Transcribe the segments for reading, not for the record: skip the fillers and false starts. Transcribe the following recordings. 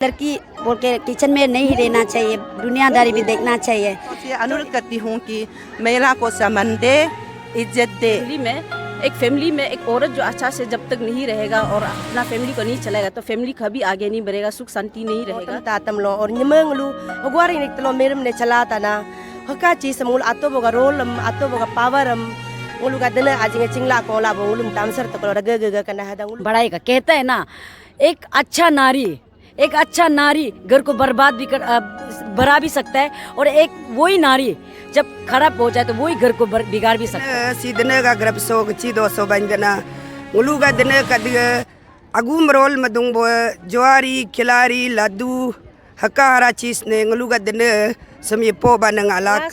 लड़की बोल के किचन में नहीं रहना चाहिए, दुनियादारी भी देखना चाहिए। अनुरोध करती हूँ कि महिला को सम्मान दे, इज्जत दे। फैमिली में एक औरत जो अच्छा से जब तक नहीं रहेगा और अपना फैमिली को नहीं चलाएगा तो फैमिली कभी आगे नहीं बढ़ेगा, सुख शांति नहीं रहेगा। तातम लो और निमंग लू हगवारी निकलो मेरम ने चला तना हका चीज मूल आतो बोगा रोल आतो बोगा पावरम उलू का दिन आज के चिंगला कोला बोलुम तामसर तक रग गग कना है उलू बढ़ाएगा। कहता है ना, एक अच्छा नारी घर को बर्बाद भी बढ़ा भी सकता है, और एक वही नारी जब खराब हो जाए तो वही घर को बिगाड़ भी सकता है। सीधने का ग्रब सोग चीदो सो बंजना उलू का दिन का अगुम रोल मदुंग बो ज्वारी खिलारी लड्डू हका हरा चीज ने उलू का दिन समय पो बनंग अलाक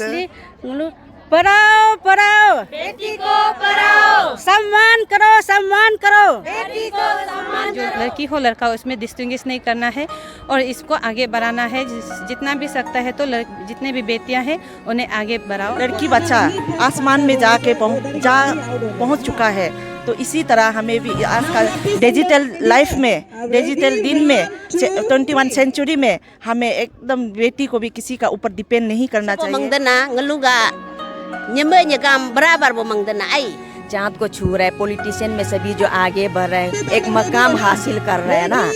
पढ़ाओ पढ़ाओ बेटी को पढ़ाओ, सम्मान करो बेटी को सम्मान। जो लड़की हो लड़का हो उसमें डिस्टिंग्विश नहीं करना है और इसको आगे बढ़ाना है। जितना भी सकता है तो जितने भी बेटियां हैं उन्हें आगे बढ़ाओ। लड़की बच्चा आसमान में जाके पहुंच चुका है, तो इसी तरह हमें भी आज का डिजिटल लाइफ में, डिजिटल दिन में 21 सेंचुरी में हमें एकदम बेटी को भी किसी का ऊपर डिपेंड नहीं करना चाहिए। बराबर वो मंगदना आई चाँद को छू रहे, पॉलिटिशियन में सभी जो आगे बढ़ रहे हैं, एक मकाम हासिल कर रहे हैं ना।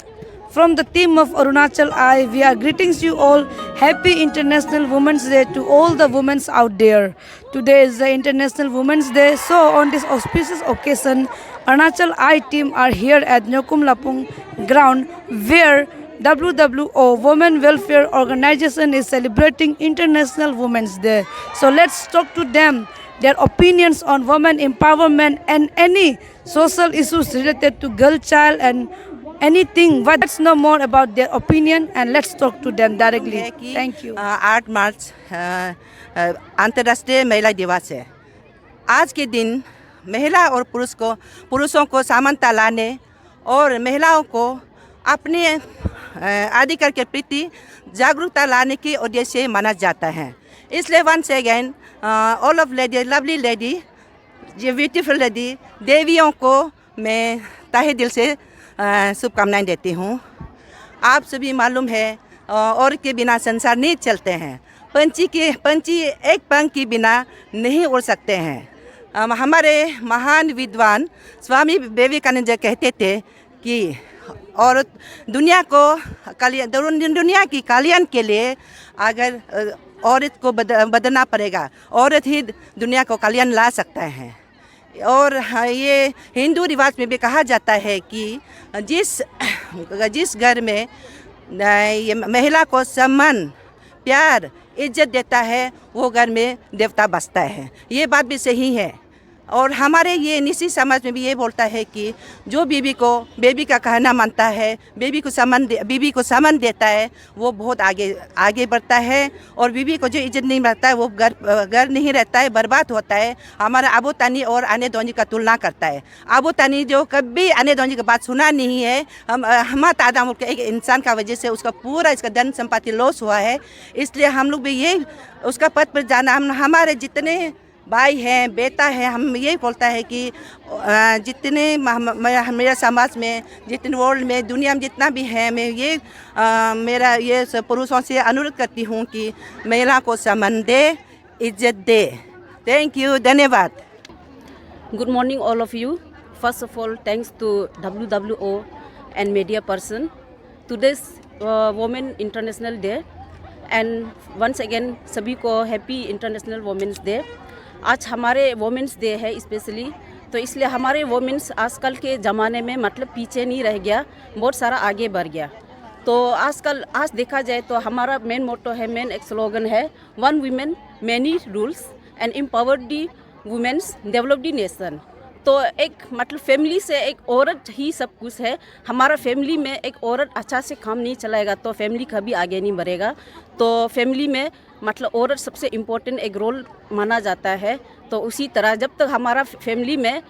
From the team of Arunachal I, we are greetings you all. Happy International Women's Day to all the women out there. Today is the International Women's Day. So on this auspicious occasion, Arunachal I team are here at Nyokum Lapung ground where WWO Women Welfare Organization is celebrating International Women's Day. So let's talk to them, their opinions on women empowerment and any social issues related to girl child and anything. But let's know more about their opinion and let's talk to them directly. Thank you. 8 मार्च अंतर्राष्ट्रीय महिला दिवस है। आज के दिन महिला और पुरुषों को समानता लाने और महिलाओं को अपने अधिकार के प्रति जागरूकता लाने की उद्देश्य से माना जाता है। इसलिए once again all of lady, lovely lady, ये ब्यूटीफुल लेडी देवियों को मैं तहे दिल से शुभकामनाएं देती हूँ। आप सभी मालूम है और के बिना संसार नहीं चलते हैं। पंछी एक पंख के बिना नहीं उड़ सकते हैं। हमारे महान विद्वान स्वामी विवेकानंद जी कहते थे कि और दुनिया की कल्याण के लिए अगर औरत को बदलना पड़ेगा, औरत ही दुनिया को कल्याण ला सकता है। और ये हिंदू रिवाज में भी कहा जाता है कि जिस घर में ये महिला को सम्मान, प्यार, इज्जत देता है वो घर में देवता बसता है। ये बात भी सही है। और हमारे ये निसी समाज में भी ये बोलता है कि जो बेबी का कहना मानता है, बीबी को सम्मान देता है, वो बहुत आगे बढ़ता है। और बीबी को जो इज्जत नहीं मिलता है वो घर नहीं रहता है, बर्बाद होता है। हमारा अबू तानी और आने दोनी का तुलना करता है। अबू तानी जो कभी आने दोनी की बात सुना नहीं है, हमारा तादा मुल्क एक इंसान का वजह से उसका पूरा इसका धन संपत्ति लॉस हुआ है। इसलिए हम लोग भी ये उसका पथ पर जाना, हमारे जितने भाई हैं, बेटा है, हम यही बोलता है कि जितने मेरा समाज में, जितने वर्ल्ड में, दुनिया में जितना भी है, मैं ये मेरा ये पुरुषों से अनुरोध करती हूँ कि महिला को सम्मान दे, इज्जत दे। थैंक यू, धन्यवाद। Good morning all of you. First of all, thanks to WWO and media person. Today's Women International Day and once again सभी को Happy International Women's Day। आज हमारे वोमेंस डे है स्पेशली, तो इसलिए हमारे वोमेंस आजकल के ज़माने में मतलब पीछे नहीं रह गया, बहुत सारा आगे बढ़ गया। तो आज देखा जाए तो हमारा मेन मोटो है, मेन एक स्लोगन है, one women many rules and empower the womens develop the nation. तो एक मतलब फैमिली से एक औरत ही सब कुछ है। हमारा फैमिली में एक औरत अच्छा से काम नहीं चलाएगा तो फैमिली कभी आगे नहीं बढ़ेगा। तो फैमिली में मतलब औरत सबसे इम्पोर्टेंट एक रोल माना जाता है। तो उसी तरह जब तक हमारा फैमिली में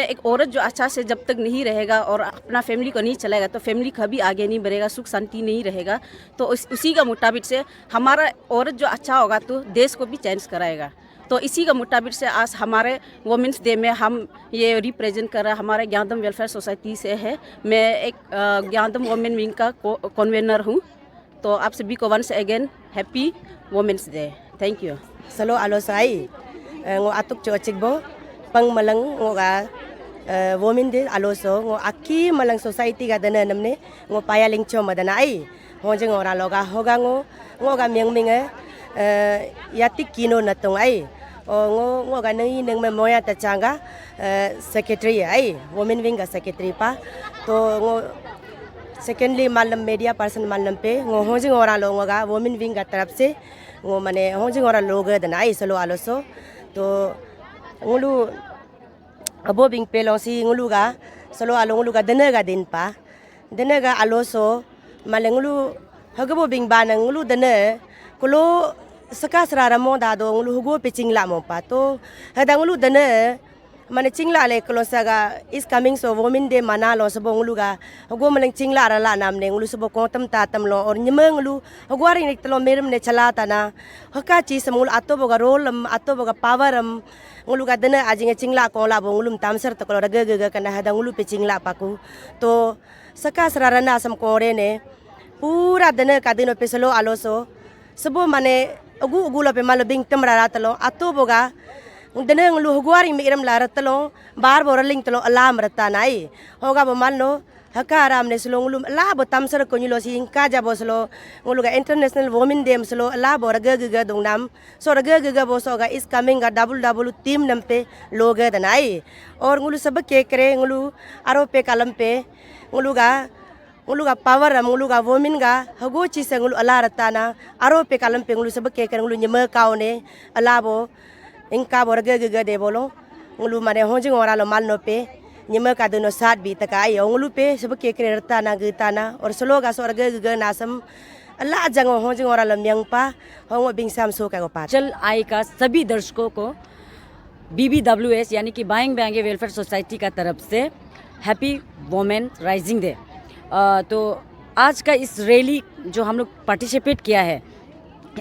एक औरत जो अच्छा से जब तक नहीं रहेगा और अपना फैमिली को नहीं चलाएगा तो फैमिली कभी आगे नहीं बढ़ेगा, सुख शांति नहीं रहेगा। तो उसी का मुताबिक से हमारा औरत जो अच्छा होगा तो देश को भी चेंज कराएगा। तो इसी का मुताबिक से आज हमारे वुमेंस डे में हम ये रिप्रेजेंट कर रहे हैं। हमारे ज्ञानदम वेलफेयर सोसाइटी से है, मैं एक ज्ञानदम वुमेन विंग का कन्वीनर हूँ। तो आप सभी को once again happy women's day. Thank you. Salo alo sai ngo atuk cho chikbo pang malang ngo ga women de alo so ngo aki malang society ga dana namne ngo paya ling cho madana ai ngo jeng ora loga hoga ngo ga mieng ming yatik kino na tong ai ngo ga nang nang me moya ta changa secretary ai women wing ga secretary pa to ngo secondly malam media person malam pe ngo ho jeng ora lo ngo ga women wing ga taraf se ngo mane honjing ora loga dana ai salo aloso to ngulu abo bing pelong si ngulu ga salo alo ngulu ga dana ga din pa dana ga aloso male ngulu hagabo bing ba na ngulu dana kulo saka srara mo da do ngulu hugo pe chingla mo pa to hada ngulu dana mane chingla le kulo saga is coming so women day mana lo sabo ngulu ga hugo malang chingla ra la nam ne ngulu sabo ko tam ta tam lo or nyemang ngulu hugo ri nik tlo merum ne chala ta na haka chi samul ato boga role ato boga power ngulu ga dana ajing chingla ko la bo ngulum tam sar to ko ga ga kana hada ngulu pe chingla pa ku to saka srara na sam ko re ne pura dana ka dino pe salo alo so sabo mane ugu lo pe malo bing tam ra talo ato boga dana ngulu huguari miram la ratalo bar boraling talo alam rata nai hoga bo malno haka aram ne slo ngulu la bo tamsar ko nyilo sin ka ja bo slo ngulu ga international women day slo la bo raga ga dongnam so raga ga bo so ga is coming ga double team nam pe loga danai और ngulu सब के करे ngulu aro pe kalam pe ngulu ga power ngulu ga women ga hago chi se ngulu ala rata na aro pe kalam pe ngulu सब के करे ngulu nyema kaw ne ala bo ingka borga ga de bolo ngulu mane honjing ora lo mal no pe nyema ka dono sat bi taka ai ngulu pe sab ke krerta na gita na और solo ga sorga ga nasam अल्लाह जंग honjing ora lo myang pa hongo bing sam so ka pa चल आई का सभी दर्शकों को BBWS यानी कि buying बैंगे welfare society का तरफ से हैप्पी वुमेन राइजिंग डे। तो आज का इस रैली जो हम लोग पार्टिसिपेट किया है,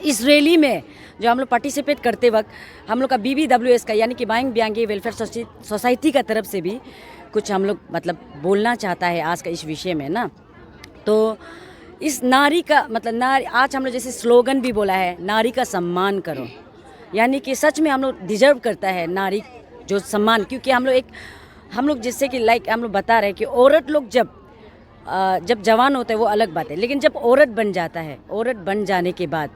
इस रैली में जो हम लोग पार्टिसिपेट करते वक्त हम लोग का BBWS का यानी कि बाइंग ब्यांगे वेलफेयर सोसाइटी का तरफ से भी कुछ हम लोग मतलब बोलना चाहता है आज का इस विषय में ना। तो इस नारी का मतलब नारी आज हम लोग जैसे स्लोगन भी बोला है, नारी का सम्मान करो, यानी कि सच में हम लोग डिजर्व करता है नारी जो सम्मान, क्योंकि हम लोग जैसे कि लाइक हम लोग बता रहे हैं कि औरत लोग जब जवान होते हैं वो अलग बात है, लेकिन जब औरत बन जाता है, औरत बन जाने के बाद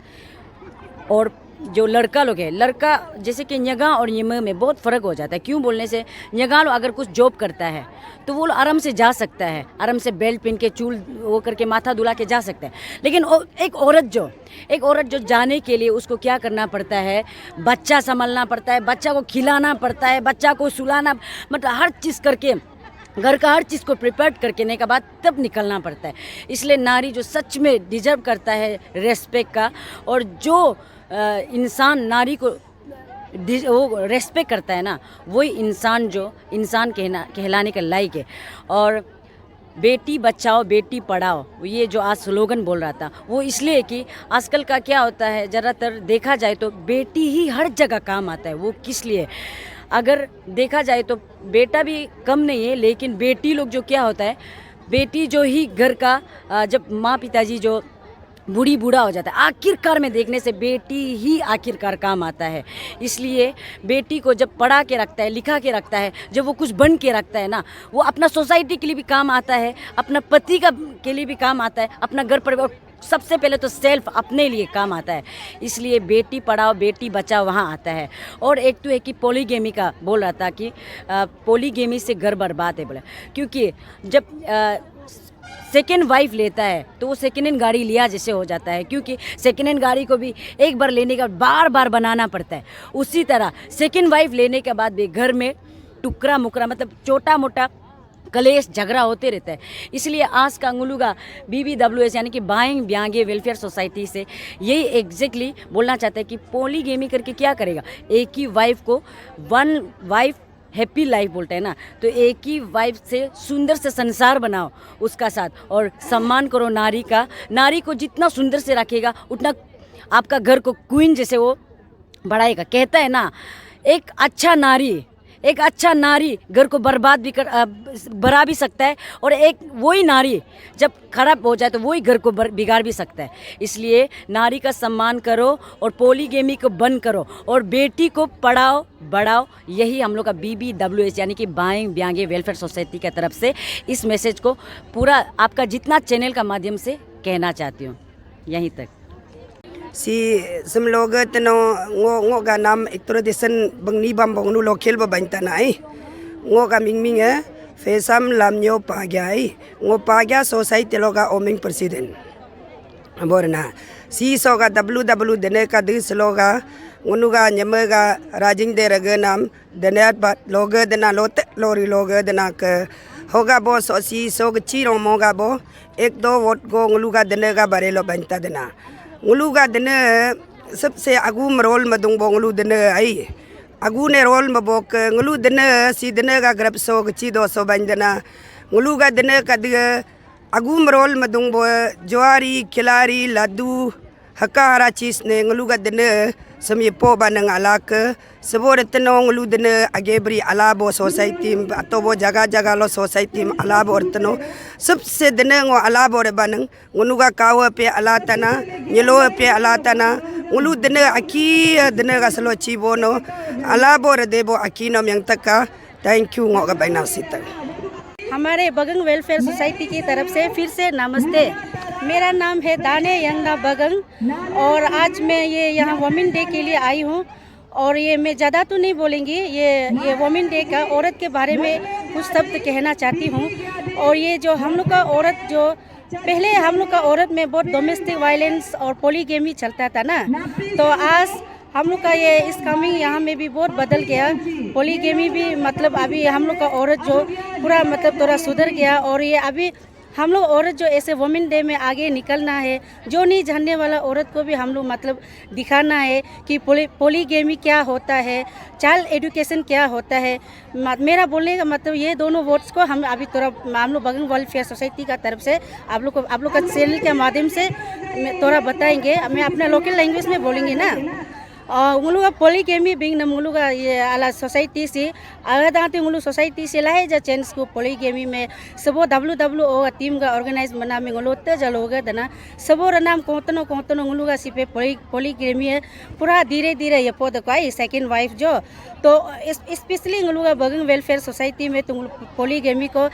और जो लड़का लोग है, लड़का जैसे कि न्यगा और यम में बहुत फ़र्क हो जाता है। क्यों बोलने से न्यगा लोग अगर कुछ जॉब करता है तो वो आराम से जा सकता है, आराम से बेल्ट पहन के चूल वो करके माथा धुला के जा सकता है। लेकिन एक औरत जो जाने के लिए उसको क्या करना पड़ता है, बच्चा संभालना पड़ता है, बच्चा को खिलाना पड़ता है, बच्चा को सुलाना, मतलब हर चीज़ करके घर का हर चीज़ को प्रिपेयर करके के बाद तब निकलना पड़ता है। इसलिए नारी जो सच में डिजर्व करता है रेस्पेक्ट का, और जो इंसान नारी को वो रेस्पेक्ट करता है ना, वही इंसान जो इंसान कहलाने का लायक है। और बेटी बचाओ बेटी पढ़ाओ, ये जो आज स्लोगन बोल रहा था वो इसलिए कि आजकल का क्या होता है, ज़्यादातर देखा जाए तो बेटी ही हर जगह काम आता है। वो किस लिए, अगर देखा जाए तो बेटा भी कम नहीं है, लेकिन बेटी लोग जो क्या होता है, बेटी जो ही घर का जब माँ पिताजी जो बूढ़ा हो जाता है, आखिरकार में देखने से बेटी ही आखिरकार काम आता है। इसलिए बेटी को जब पढ़ा के रखता है, लिखा के रखता है, जब वो कुछ बन के रखता है ना, वो अपना सोसाइटी के लिए भी काम आता है, अपना पति के लिए भी काम आता है, अपना घर परिवार, सबसे पहले तो सेल्फ अपने लिए काम आता है। इसलिए बेटी पढ़ाओ बेटी बचाओ वहाँ आता है। और एक तो है कि पॉलीगेमी का बोल रहा था कि पॉलीगेमी से घर बर्बाद है बोला, क्योंकि जब सेकेंड वाइफ लेता है तो वो सेकेंड हैंड गाड़ी लिया जैसे हो जाता है, क्योंकि सेकेंड हैंड गाड़ी को भी एक बार लेने का बार बार बनाना पड़ता है। उसी तरह सेकेंड वाइफ लेने के बाद भी घर में टुकड़ा मुकरा मतलब छोटा मोटा कलेश झगड़ा होते रहता है। इसलिए आज का अंगुलुगा BBWS यानी कि बाइंग ब्यांगे वेलफेयर सोसाइटी से यही एग्जैक्टली बोलना चाहता है कि पॉलीगेमी करके क्या करेगा, एक ही वाइफ को वन वाइफ हैप्पी लाइफ बोलते हैं ना, तो एक ही वाइफ से सुंदर से संसार बनाओ उसका साथ, और सम्मान करो नारी का। नारी को जितना सुंदर से रखेगा उतना आपका घर को क्वीन जैसे वो बढ़ाएगा। कहता है ना, एक अच्छा नारी घर को बढ़ा भी सकता है, और एक वही नारी जब खराब हो जाए तो वही घर को बिगाड़ भी सकता है। इसलिए नारी का सम्मान करो और पॉलीगेमी को बंद करो और बेटी को पढ़ाओ बढ़ाओ। यही हम लोग का BBWS यानी कि बाएं ब्यांगे वेलफेयर सोसाइटी की तरफ से इस मैसेज को पूरा आपका जितना चैनल का माध्यम से कहना चाहती हूँ। यहीं तक si semloga teno ngo ga nam extradition bangni bam bangnu lokil ba banta nai ngo ga mingming fesam lam nyo pa gyai ngo pa gya society loga oming president borna si so ga ww dene ka dis loga ngunu ga nyama ga rajing de raga nam denat ba loga dena lot lori loga dena ka hoga bo so si so ga chi ro mo ga bo ek do vote go ngulu ga dene ga bare lo banta dena ngulu ga dene सबसे आगू में role में दूंग बोंगलू दने आई आगू ने role में बोक ngulu dene si dene ga grab so chi do so ban dena ngulu ga dene ka de आगू में रोल में दूंग बो ज्वारी खिलारी लड्डू हक्का हरा चीज ने ngulu ga dene समी पो बनंग अलाक सबो रतनो ngulu dene आगे बरी अलाबो सोसाइटी अतो बो जगह जगह लो सोसाइटी में अलाबो रतनो सबसे दने ngो अलाबो रे बनंग ngulu ga काव पे अलातना येलो पे अलातना ngulu dene aki dene ga selo chibono अलाबो रे देबो aki नो म्यंग तका थैंक यू ngो ga बैना सिता। हमारे बगंग वेलफेयर सोसाइटी की तरफ से फिर से नमस्ते। मेरा नाम है दाने यंगना बगंग और आज मैं ये यहाँ वुमेन डे के लिए आई हूँ। और ये मैं ज़्यादा तो नहीं बोलेंगी, ये वुमेन डे का औरत के बारे में कुछ शब्द कहना चाहती हूँ। और ये जो हम लोग का औरत जो पहले हम लोग का औरत में बहुत डोमेस्टिक वायलेंस और पॉलीगेमी चलता था ना, तो आज हम लोग का ये इस कमिंग यहाँ में भी बहुत बदल गया। पॉलीगेमी भी मतलब अभी हम लोग का औरत जो पूरा मतलब थोड़ा सुधर गया। और ये अभी हम लोग औरत जो ऐसे वुमेन डे में आगे निकलना है, जो नहीं जानने वाला औरत को भी हम लोग मतलब दिखाना है कि पॉलीगेमी क्या होता है, चाइल्ड एजुकेशन क्या होता है। मेरा बोलने का मतलब ये दोनों वर्ड्स को हम अभी थोड़ा हम लोग बगंग वेलफेयर सोसाइटी का तरफ से आप लोग का चैनल के माध्यम से थोड़ा बताएंगे। मैं अपना लोकल लैंग्वेज में बोलेंगे ना। ngulu polygamy being na ngulu ga ala society si agadaati ngulu society si lahe ja change ko polygamy me sabo WWO team ga organize mana me ngulu te jaloga dana sabo ranam kontano ngulu ga si pe polygamy है पूरा धीरे धीरे ये पद को आई second wife जो तो specially हम लोग का बगंग वेलफेयर सोसाइटी में तो पॉलीगेमी को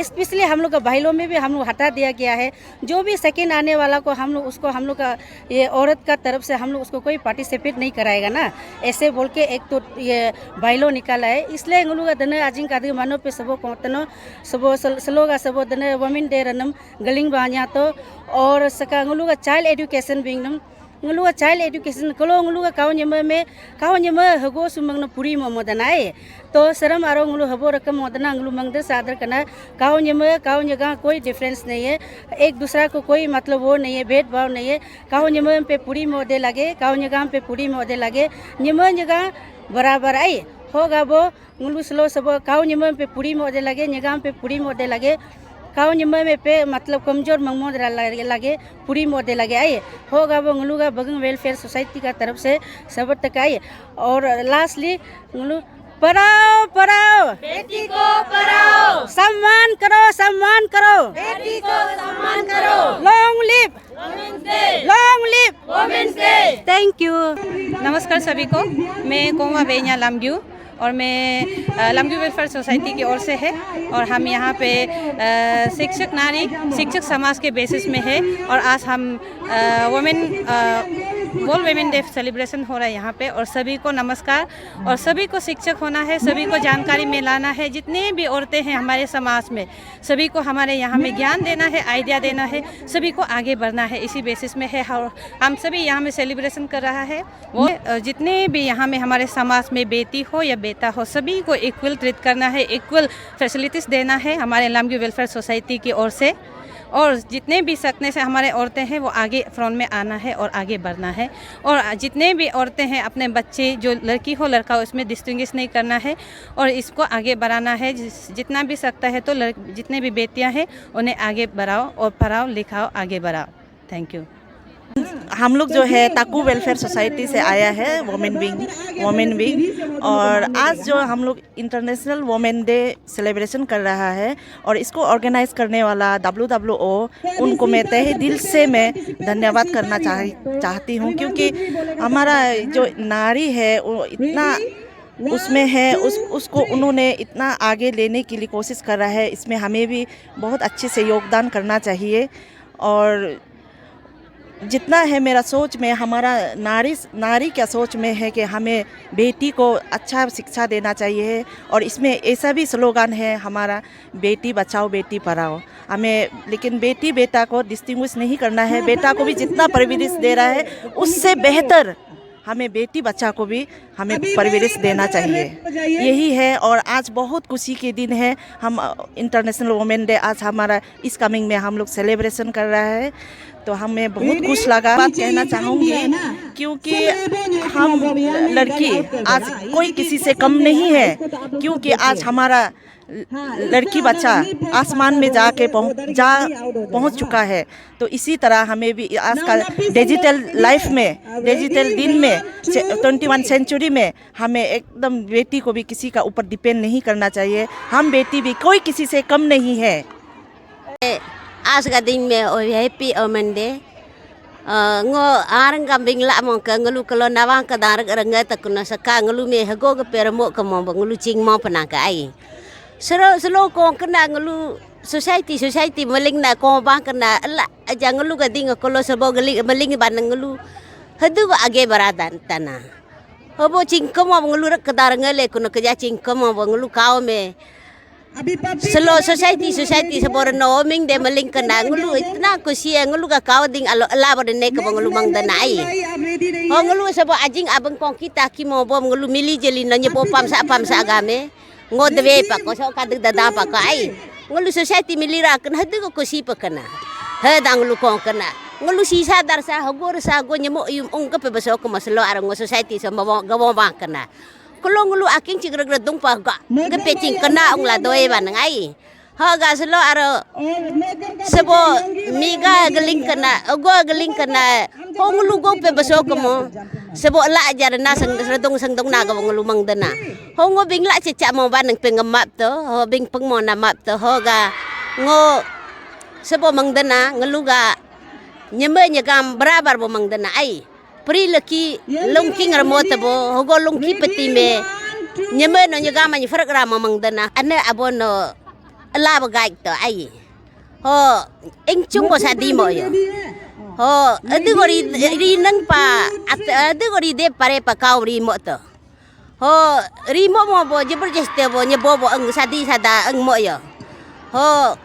स्पेशली हम लोग का भाईलों में भी हम लोग हटा दिया गया है। जो भी सेकंड आने वाला को हम लोग उसको हम लोग का ये औरत का तरफ से हम लोग उसको कोई पार्टिसिपेट नहीं कराएगा ना, ऐसे बोल के एक तो ये भाईलों निकाला है। इसलिए हम लोग का दने आजिंग का मानो पे सबो कोतनो सबो सलोगा सबो दने वुमेन डे रनम गलिंग बान्या तो और सका हम लोग का चाइल्ड एजुकेशन बिंगनम ngulu ka child education kalo ngulu ka kaw nyama hago sumang na puri mo modanai तो शर्म आरो ngulu हबो रकम मोदना ngulu मंगदे सादर करना काव जगह कोई डिफरेंस नहीं है, एक दूसरा को कोई मतलब वो नहीं है, भेदभाव नहीं है। काव निम पे पूरी मोदे लगे काव जगह पे पूरी मोदे लगे निम जगह बराबर आई होगा वो ngulu स्लो सब काव निम पे पूरी मोदे लगे जगह पे पूरी मोदे लगे काव निम में पे मतलब कमजोर मंगमोद लगे पूरी मोदे लगे आई होगा वो ngulu का बगंग वेलफेयर सोसाइटी का तरफ से सब तक आई। और लास्टली ngulu पढ़ाओ पढ़ाओ बेटी को पढ़ाओ, सम्मान करो बेटी को सम्मान करो, long live women's day. Thank you. नमस्कार सभी को, मैं कोंगा बेन्या लामग्यू और मैं लामग्यू वेलफेयर सोसाइटी की ओर से है। और हम यहाँ पे शिक्षक नारी शिक्षक समाज के बेसिस में है। और आज हम वर्ल्ड वुमेन डे सेलिब्रेशन हो रहा है यहाँ पे। और सभी को नमस्कार। और सभी को शिक्षक होना है, सभी को जानकारी में लाना है। जितने भी औरतें हैं हमारे समाज में सभी को हमारे यहाँ में ज्ञान देना है, आइडिया देना है, सभी को आगे बढ़ना है। इसी बेसिस में है हम सभी यहाँ में सेलिब्रेशन कर रहा है। वो जितने भी यहाँ में हमारे समाज में बेटी हो या बेटा हो सभी को इक्वल ट्रीट करना है, इक्वल फैसिलिटीज़ देना है हमारे लामग्यू वेलफेयर सोसाइटी की ओर से। और जितने भी सकने से हमारे औरतें हैं वो आगे फ्रंट में आना है और आगे बढ़ना है। और जितने भी औरतें हैं अपने बच्चे जो लड़की हो लड़का हो उसमें डिस्टिंग्विश नहीं करना है और इसको आगे बढ़ाना है। जितना भी सकता है तो जितने भी बेटियां हैं उन्हें आगे बढ़ाओ और पढ़ाओ लिखाओ आगे बढ़ाओ। Thank you. हम लोग जो है ताकू वेलफेयर सोसाइटी से आया है वोमेन विंग और आज जो हम लोग इंटरनेशनल वोमेन डे सेलिब्रेशन कर रहा है और इसको ऑर्गेनाइज करने वाला WWO उनको मैं तहे दिल से मैं धन्यवाद करना चाहती हूँ, क्योंकि हमारा जो नारी है वो इतना उसमें है, उसको उन्होंने इतना आगे लेने के लिए कोशिश कर रहा है। इसमें हमें भी बहुत अच्छे से योगदान करना चाहिए और जितना है मेरा सोच में हमारा नारी क्या सोच में है कि हमें बेटी को अच्छा शिक्षा देना चाहिए और इसमें ऐसा भी स्लोगन है हमारा, बेटी बचाओ बेटी पढ़ाओ। हमें लेकिन बेटी बेटा को डिस्टिंग्विश नहीं करना है, बेटा को भी जितना परवरिश दे रहा है उससे बेहतर हमें बेटी बच्चा को भी हमें परवरिश देना चाहिए, यही है। और आज बहुत खुशी के दिन है, हम इंटरनेशनल वुमेन डे आज हमारा इस कमिंग में हम लोग सेलिब्रेशन कर रहा है, तो हमें बहुत खुश लगा। बात कहना चाहूँगी क्योंकि हम लड़की आज कोई किसी से कम नहीं है, क्योंकि आज हमारा लड़की बच्चा आसमान में पहुंच चुका है। तो इसी तरह हमें भी आज का डिजिटल लाइफ में, डिजिटल दिन में 21 सेंचुरी में हमें एकदम बेटी को भी किसी का ऊपर डिपेंड नहीं करना चाहिए। हम बेटी भी कोई किसी से कम नहीं है। आज का दिन में happy women day ngo arang kambing la mo ka ngulu kalo nawang ka dar ranga ta kuna saka ngulu me hago ka permo ka mo ngulu ching mo pana ka ai selo ko kana ngulu society maling na ko ba kana la aja ngulu ka ding ko lo sabo gali maling ban ngulu hadu ba age baradan tana hobo ching ko mo ngulu rak ka dar ngale kuna ka ja ching ko mo ngulu kaw me Selo society sabor no ming de maling kana ngulu itna खुशी है ngulu का काव दिन अला बरने का ngulu mang danai हो ngulu sabo ajing abang kong kita ki mo bom ngulu mili jeli nanya bo pam sa agame ngodwe pa ko so ka dada pa ka ai ngulu society mili ra kan hadu ko खुशी pa kana he dang ngulu kong kana ngulu sisa dar sa hogor sa go nyemo yum ong ka pe baso ko maslo arang society sa gawo ba kana Kulong ngulu aking cigreg dung pa ga gepecing kena ong la doe ban ngai ha ga selo aro sebo miga geling kena go geling kena ho ngulu go pe baso ko mo sebo la ajar na sang dong na ga ngulu mang dana ho ngo bing la ceca mo ban nang pengemap to ho bing peng mo na map to ho ga ngo sebo mang dana ngelu ga nyeme nyagam barabar bo mang dana ai Pri laki longking ramota bo hogo longki peti me nyeme no nyaga ma nyfrak rama mangdana ane abono la bagai to ai ho engchung ko sadi mo yo ho adu gori ri nang pa adu gori de pare pa kau ri mo to ho ri mo bo jeberdeste bo nyebo bo ang sadi sada ang mo yo ho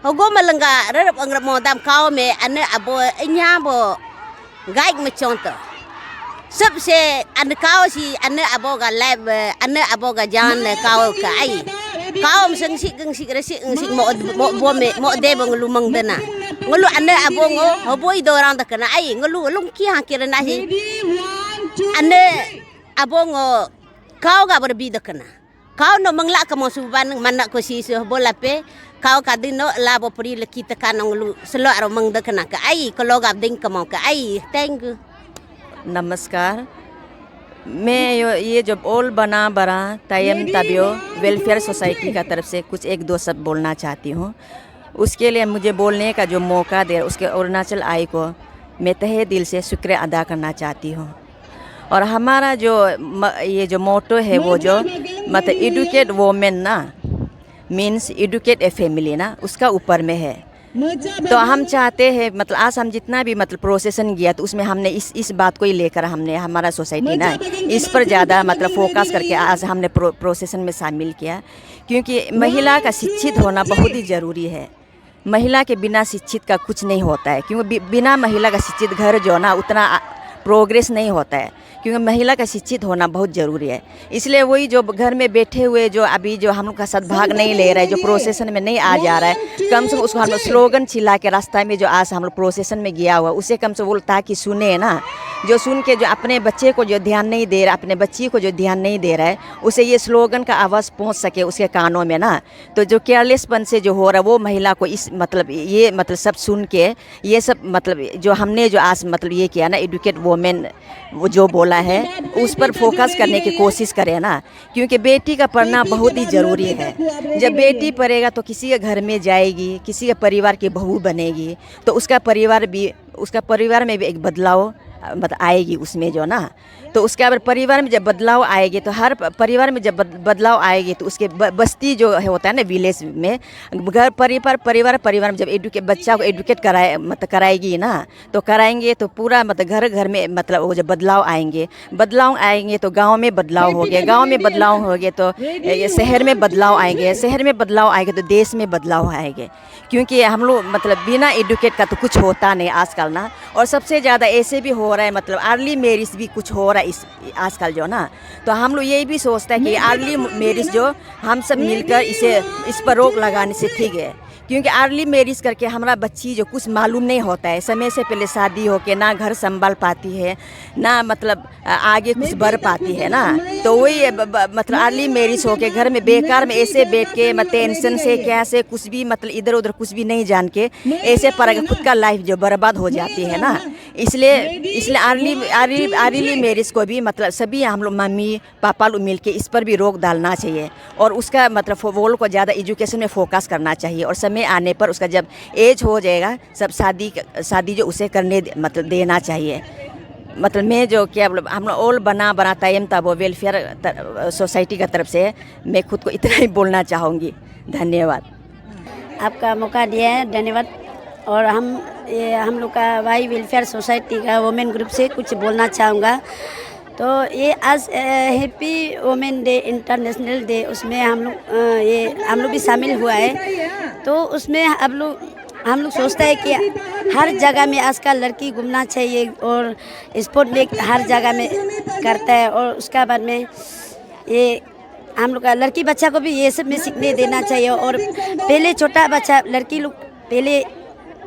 hogo malangga rerap ang mo dam kau me ane abo nya bo Gaik macam tu. Sebab anda kau si anda aboga lab, anda aboga jalan kau ke ai. Kau mesti resik mo de bang lumang dana. Ngelu anda abongo hoboi dorang tak kena ai. Ngelu lungki hakir nasi. Anda abongo kau gak berbeda kena. Kau no menglak kamu suban mana ko si bola pe. Kau kadino labo puri leki tekan ngulu selo aro mangda kena ka ai kalau gab ding kamau ka ai thank you नमस्कार मैं ये जो ओल बना बरा तयम तबियो welfare society का तरफ से कुछ एक दो शब्द बोलना चाहती हूँ। उसके लिए मुझे बोलने का जो मौका दे उसके अरुणाचल आई को मैं तहे दिल से शुक्रिया अदा करना चाहती हूँ। और हमारा जो ये जो मोटो है वो जो मतलब एडुकेट वोमेन ना मीन्स एडुकेट ए फैमिली ना उसका ऊपर में है। तो हम चाहते हैं मतलब आज हम जितना भी मतलब प्रोसेसन किया तो उसमें हमने इस बात को ही लेकर हमने हमारा सोसाइटी ना इस पर ज़्यादा मतलब फोकस करके आज हमने प्रोसेसन में शामिल किया, क्योंकि महिला का शिक्षित होना बहुत ही ज़रूरी है। महिला के बिना शिक्षित का कुछ नहीं होता है, क्योंकि बिना महिला का शिक्षित घर जो ना उतना प्रोग्रेस नहीं होता है, क्योंकि महिला का शिक्षित होना बहुत ज़रूरी है। इसलिए वही जो घर में बैठे हुए जो अभी जो हम लोग का सद्भाग नहीं ले रहा है, जो प्रोसेसन में नहीं आ जा रहा है, कम से कम उसको हम लोग स्लोगन चिल्ला के रास्ता में जो आज हम लोग प्रोसेसन में गया हुआ उसे कम से कम ताकि सुने ना। जो सुन के जो अपने बच्चे को जो ध्यान नहीं दे रहा, अपने बच्ची को जो ध्यान नहीं दे रहा है, उसे ये स्लोगन का आवाज़ पहुंच सके उसके कानों में ना, तो जो केयरलेसपन से जो हो रहा है वो महिला को इस मतलब ये मतलब सब सुन के ये सब मतलब जो हमने जो आज मतलब ये किया ना एडुकेट वोमेन वो जो बोला है उस पर फोकस करने की कोशिश करें ना, क्योंकि बेटी का पढ़ना बहुत ही ज़रूरी है। जब बेटी पढ़ेगा तो किसी के घर में जाएगी, किसी के परिवार की बहू बनेगी, तो उसका परिवार में भी एक बदलाव मतलब आएगी उसमें जो ना, तो उसके बाद परिवार में जब बदलाव आएगी तो हर परिवार में जब बदलाव आएगी तो उसके बस्ती जो है होता है ना विलेज में घर परिवार में जब बच्चा को एडुकेट कराएगी ना, तो कराएंगे तो पूरा मतलब घर में मतलब वो जब बदलाव आएंगे तो गांव में बदलाव हो गया, गांव में बदलाव हो गए तो शहर में बदलाव आएंगे, शहर में बदलाव आएंगे तो देश में बदलाव आएंगे। क्योंकि हम लोग मतलब बिना एडुकेट का तो कुछ होता नहीं आजकल ना, और सबसे ज़्यादा ऐसे भी हो रहा है मतलब अर्ली मैरिज भी कुछ हो रहा है इस आजकल जो ना, तो हम लोग यही भी सोचते हैं कि अर्ली मैरिज जो हम सब मिलकर इस पर रोक लगाने से ठीक है, क्योंकि अर्ली मैरिज करके हमारा बच्ची जो कुछ मालूम नहीं होता है, समय से पहले शादी होके ना घर संभाल पाती है ना मतलब आगे कुछ बढ़ पाती है ना, तो वही मतलब अर्ली मैरिज होके घर में बेकार में ऐसे बैठ के मतलब टेंशन से क्या से कुछ भी मतलब इधर उधर कुछ भी नहीं जान के ऐसे पर खुद का लाइफ जो बर्बाद हो जाती है ना, इसलिए अर्ली मैरिज को भी मतलब सभी हम लोग मम्मी पापा लोग मिल के इस पर भी रोक डालना चाहिए, और उसका मतलब वो लोग को ज़्यादा एजुकेशन में फोकस करना चाहिए, और समय आने पर उसका जब एज हो जाएगा सब शादी जो उसे करने मतलब देना चाहिए। मतलब मैं जो क्या हम लोग ऑल बना टाइम था वो वेलफेयर सोसाइटी की तरफ से मैं खुद को इतना ही बोलना चाहूँगी। धन्यवाद। आपका मौका दिया है, धन्यवाद। और हम लोग का वाई वेलफेयर सोसाइटी का वुमेन ग्रुप से कुछ बोलना चाहूँगा। तो ये आज happy women day international day, उसमें हम लोग भी शामिल हुआ है। तो उसमें हम लोग सोचते हैं कि हर जगह में आजकल लड़की घूमना चाहिए, और स्पोर्ट में हर जगह में करता है, और उसका बाद में ये हम लोग का लड़की बच्चा को भी ये सब में सीखने देना चाहिए। और पहले छोटा बच्चा लड़की लोग पहले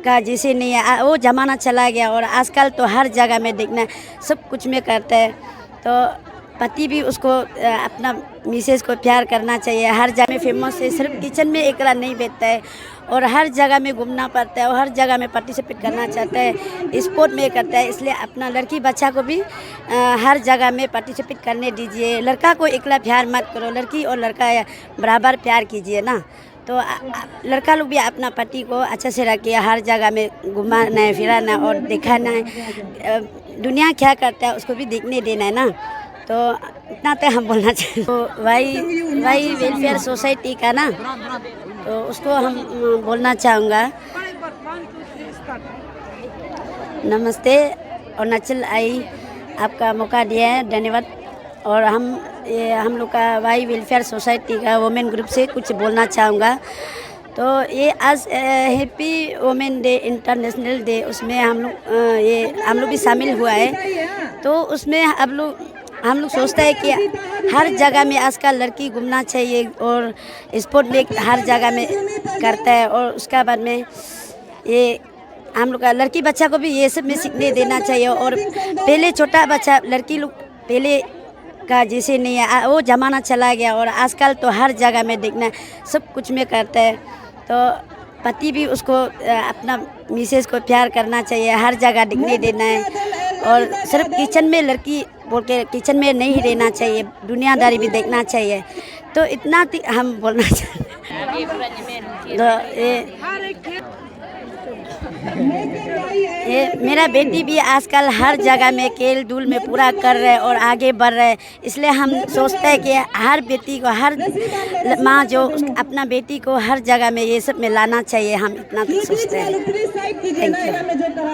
का जैसे नहीं है, वो ज़माना चला गया, और आजकल तो हर जगह में देखना सब कुछ में करता है। तो पति भी उसको अपना मिसेज को प्यार करना चाहिए। हर जगह में फेमस है, सिर्फ किचन में एकला नहीं बैठता है, और हर जगह में घूमना पड़ता है, और हर जगह में पार्टिसिपेट करना चाहता है, स्पोर्ट में करता है। इसलिए अपना लड़की बच्चा को भी हर जगह में पार्टिसिपेट करने दीजिए। लड़का को एकला प्यार मत करो, लड़की और लड़का बराबर प्यार कीजिए ना। तो लड़का लोग भी अपना पति को अच्छे से रखिए, हर जगह में घुमाना है, फिराना और दिखाना है, दुनिया क्या करता है उसको भी देखने देना है ना। तो इतना तो हम बोलना चाहिए। तो वाई वेलफेयर सोसाइटी का ना, तो उसको हम बोलना चाहूँगा, नमस्ते अरुणाचल आई, आपका मौका दिया है, धन्यवाद। और हम लोग का वाई वेलफेयर सोसाइटी का वुमेन ग्रुप से कुछ बोलना चाहूँगा। तो ये आज happy women day international day, उसमें हम लोग भी शामिल हुआ है। तो उसमें हम लोग सोचते हैं कि हर जगह में आजकल लड़की घूमना चाहिए, और स्पोर्ट में हर जगह में करता है, और उसका बाद में ये हम लोग का लड़की बच्चा को भी ये सब में सीखने देना चाहिए। और पहले छोटा बच्चा लड़की लोग पहले का जैसे नहीं है, वो ज़माना चला गया, और आजकल तो हर जगह में देखना सब कुछ में करता है। तो पति भी उसको अपना मिसेज को प्यार करना चाहिए, हर जगह दिखने देना है, और सिर्फ किचन में लड़की बोल के किचन में नहीं रहना चाहिए, दुनियादारी भी देखना चाहिए। तो इतना हम बोलना चाहते हैं। तो ये मेरा बेटी भी आजकल हर जगह में खेल धूल में पूरा कर रहे हैं और आगे बढ़ रहे हैं। इसलिए हम सोचते हैं कि हर बेटी को, हर माँ जो अपना बेटी को हर जगह में ये सब में लाना चाहिए। हम इतना सोचते हैं। Thank you.